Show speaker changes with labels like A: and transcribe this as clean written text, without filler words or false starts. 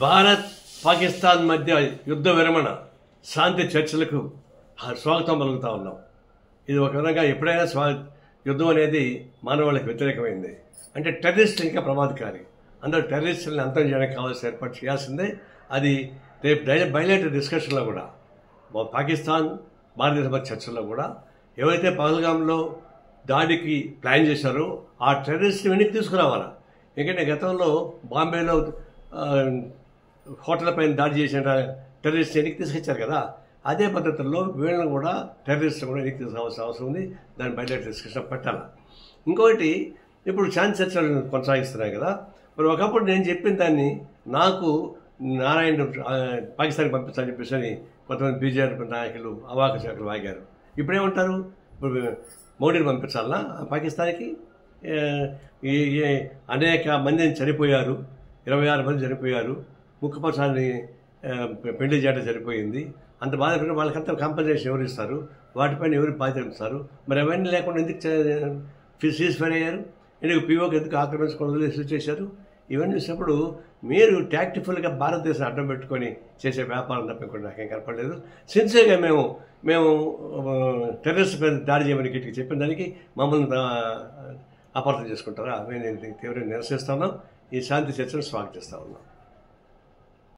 A: భారత్ పాకిస్తాన్ మధ్య యుద్ధ విరమణ శాంతి చర్చలకు స్వాగతం పలుకుతా ఉన్నాం. ఇది ఒక విధంగా ఎప్పుడైనా యుద్ధం అనేది మానవాళికి వ్యతిరేకమైంది. అంటే టెర్రరిస్టులు ఇంకా ప్రమాదకారి. అందరూ టెర్రరిస్టులను అంతం చేయడానికి కావాల్సిన ఏర్పాటు చేయాల్సిందే. అది రేపు బయలేటర్ డిస్కషన్లో కూడా పాకిస్తాన్ భారతదేశ మధ్య చర్చల్లో కూడా ఎవరైతే పహల్గామ్లో దాడికి ప్లాన్ చేశారో ఆ టెర్రరిస్ట్ని వెనక్కి తీసుకురావాలా. ఎందుకంటే గతంలో బాంబేలో హోటల్ పైన దాడి చేసిన టెర్రరిస్ట్ వెనక్కి తీసుకొచ్చారు కదా, అదే పద్ధతుల్లో వీళ్ళని కూడా టెర్రరిస్ట్ కూడా వెనక్కి తీసుకోవాల్సిన అవసరం ఉంది. దాన్ని బయట డిస్కషన్ పెట్టాలి. ఇంకొకటి, ఇప్పుడు శాంతి చర్చలు కొనసాగిస్తున్నాయి కదా, మరి ఒకప్పుడు నేను చెప్పిన దాన్ని నాకు నారాయణ పాకిస్తాన్కి పంపిస్తానని చెప్పేసి కొంతమంది బీజేపీ నాయకులు అవాక శాఖలు వాగారు. ఇప్పుడేమంటారు, ఇప్పుడు మోడీని పంపించాలన్నా పాకిస్తాన్కి? అనేక మందిని చనిపోయారు, 26 మంది చనిపోయారు, ముక్కుపచ్చాన్ని పెళ్లి చేయడం సరిపోయింది. అంత బాధపడిన వాళ్ళకంతా కాంపన్సేషన్ ఎవరు ఇస్తారు, వాటిపైన ఎవరు బాధ్యత ఇస్తారు? మరి అవన్నీ లేకుండా ఎందుకు సీజ్ ఫైర్ అయ్యారు? ఎందుకు పీఓకి ఎందుకు ఆక్రమించుకొని వదిలేసి చేశారు? ఇవన్నీ చూసినప్పుడు మీరు టాక్టిఫుల్గా భారతదేశం అడ్డం పెట్టుకొని చేసే వ్యాపారం తప్పకుండా నాకేం కనపడలేదు. సిన్సియర్గా మేము టెర్రరిస్ట్ పైన దాడి చేయమని గిట్టికి చెప్పిన దానికి మమ్మల్ని అపార్థం చేసుకుంటారా? మేము తీవ్రంగా నిరసిస్తున్నాం. ఈ శాంతి చర్చను స్వాగతిస్తూ ఉన్నాం.